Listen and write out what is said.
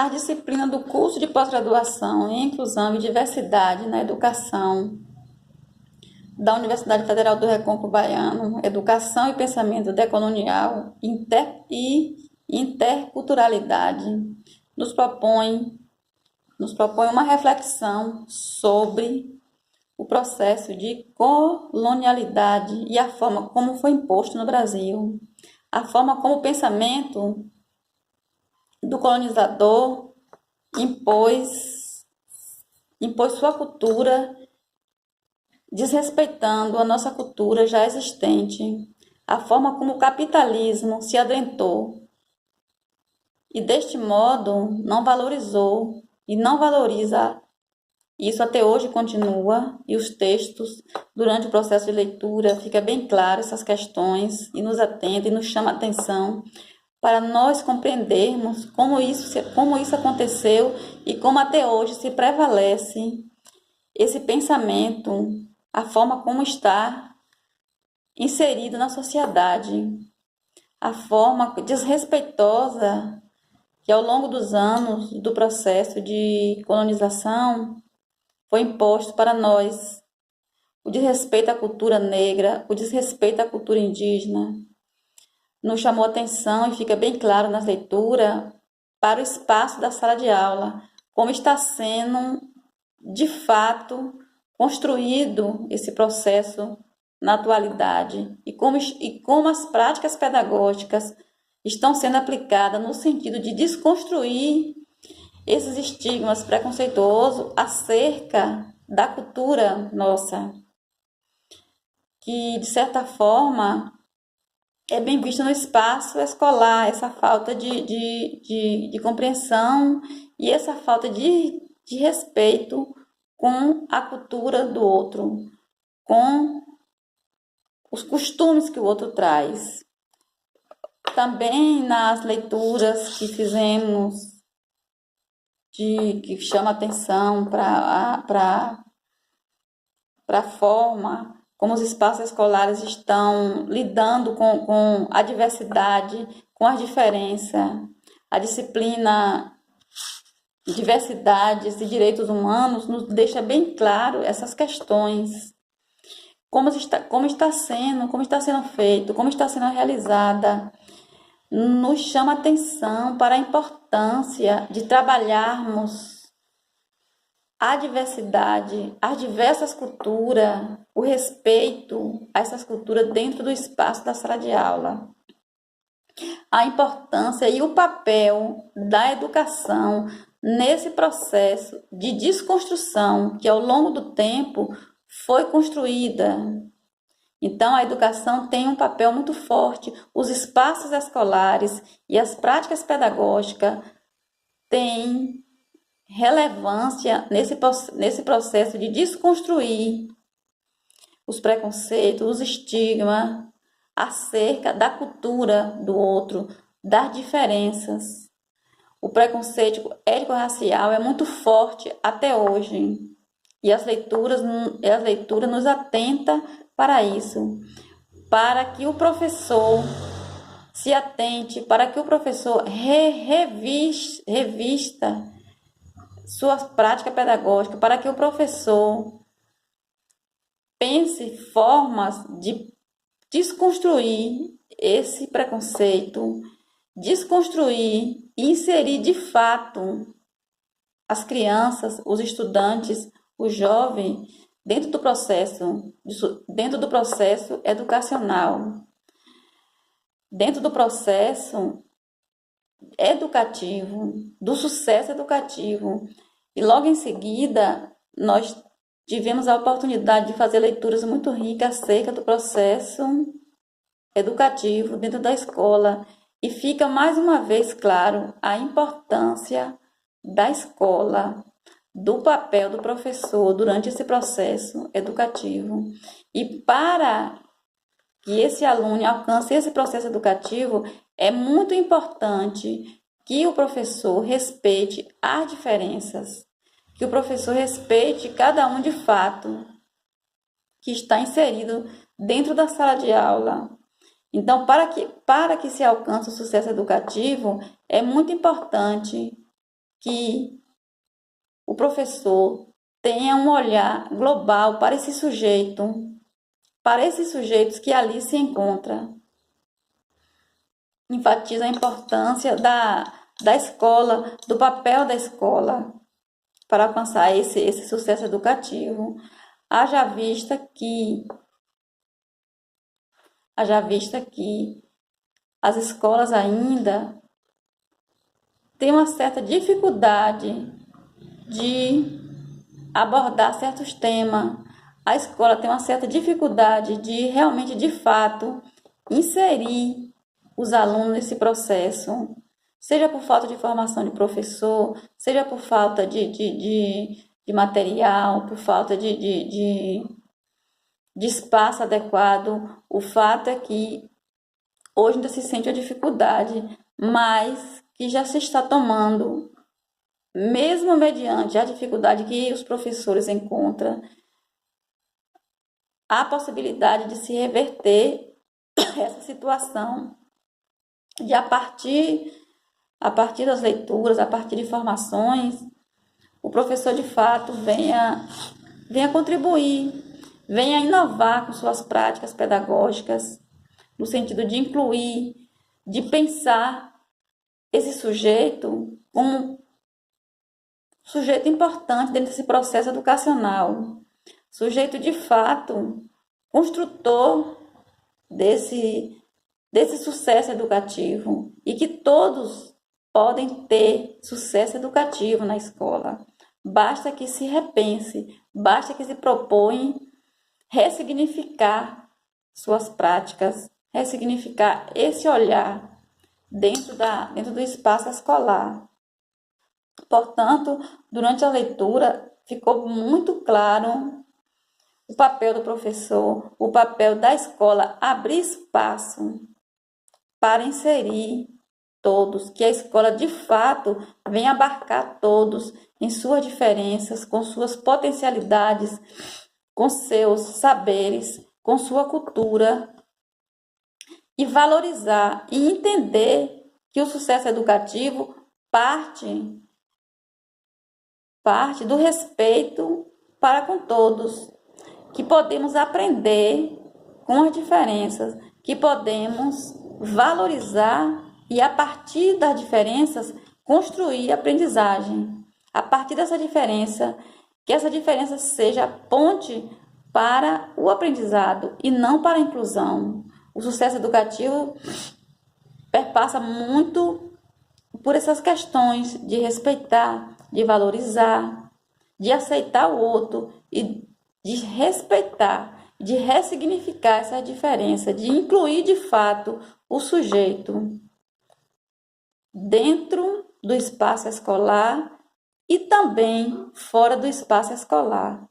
A disciplina do curso de pós-graduação em Inclusão e Diversidade na Educação da Universidade Federal do Recôncavo Baiano, Educação e Pensamento Decolonial e Interculturalidade, nos propõe uma reflexão sobre o processo de colonialidade e a forma como foi imposto no Brasil, a forma como o pensamento do colonizador impôs sua cultura, desrespeitando a nossa cultura já existente, a forma como o capitalismo se adentrou e deste modo não valorizou e não valoriza. Isso até hoje continua, e os textos, durante o processo de leitura, fica bem claro essas questões e nos atende e nos chama a atenção para nós compreendermos como isso aconteceu e como até hoje se prevalece esse pensamento, a forma como está inserido na sociedade, a forma desrespeitosa que ao longo dos anos do processo de colonização foi imposto para nós, o desrespeito à cultura negra, o desrespeito à cultura indígena, nos chamou a atenção e fica bem claro nas leituras para o espaço da sala de aula, como está sendo, de fato, construído esse processo na atualidade e como as práticas pedagógicas estão sendo aplicadas no sentido de desconstruir esses estigmas preconceituosos acerca da cultura nossa, que, de certa forma, é bem vista no espaço escolar, essa falta de compreensão e essa falta de respeito com a cultura do outro, com os costumes que o outro traz. Também nas leituras que fizemos, que chama atenção para a forma como os espaços escolares estão lidando com a diversidade, com as diferenças, a disciplina Diversidades e Direitos Humanos nos deixa bem claro essas questões, como está sendo feito, como está sendo realizada. Nos chama atenção para a importância de trabalharmos a diversidade, as diversas culturas, o respeito a essas culturas dentro do espaço da sala de aula. A importância e o papel da educação nesse processo de desconstrução que ao longo do tempo foi construída. Então, a educação tem um papel muito forte. Os espaços escolares e as práticas pedagógicas têm relevância nesse processo de desconstruir os preconceitos, os estigmas acerca da cultura do outro, das diferenças. O preconceito étnico-racial é muito forte até hoje e as leituras nos atentam para isso, para que o professor se atente, para que o professor revista sua prática pedagógica, para que o professor pense formas de desconstruir esse preconceito, desconstruir e inserir de fato as crianças, os estudantes, os jovens dentro do processo educacional, dentro do processo educativo, do sucesso educativo. E logo em seguida, nós tivemos a oportunidade de fazer leituras muito ricas acerca do processo educativo dentro da escola. E fica mais uma vez claro a importância da escola, do papel do professor durante esse processo educativo. E para que esse aluno alcance esse processo educativo, é muito importante que o professor respeite as diferenças, que o professor respeite cada um de fato que está inserido dentro da sala de aula. Então, para que se alcance o sucesso educativo, é muito importante que o professor tenha um olhar global para esse sujeito, para esses sujeitos que ali se encontram. Enfatiza a importância da escola, do papel da escola para alcançar esse sucesso educativo. Haja vista que as escolas ainda têm uma certa dificuldade de abordar certos temas. A escola tem uma certa dificuldade de realmente, de fato, inserir os alunos nesse processo, seja por falta de formação de professor, seja por falta de material, por falta de espaço adequado. O fato é que hoje ainda se sente a dificuldade, mas que já se está tomando, mesmo mediante a dificuldade que os professores encontram, a possibilidade de se reverter essa situação, de a partir das leituras, a partir de informações, o professor de fato venha contribuir, venha inovar com suas práticas pedagógicas, no sentido de incluir, de pensar esse sujeito como sujeito importante dentro desse processo educacional, sujeito de fato construtor desse sucesso educativo, e que todos podem ter sucesso educativo na escola. Basta que se repense, basta que se proponha ressignificar suas práticas, ressignificar esse olhar dentro do espaço escolar. Portanto, durante a leitura ficou muito claro o papel do professor, o papel da escola, abrir espaço para inserir todos, que a escola de fato venha abarcar todos em suas diferenças, com suas potencialidades, com seus saberes, com sua cultura, e valorizar e entender que o sucesso educativo parte do respeito para com todos, que podemos aprender com as diferenças, que podemos valorizar e, a partir das diferenças, construir aprendizagem. A partir dessa diferença, que essa diferença seja a ponte para o aprendizado e não para a inclusão. O sucesso educativo perpassa muito por essas questões de respeitar, de valorizar, de aceitar o outro e de respeitar, de ressignificar essa diferença, de incluir de fato o sujeito dentro do espaço escolar e também fora do espaço escolar.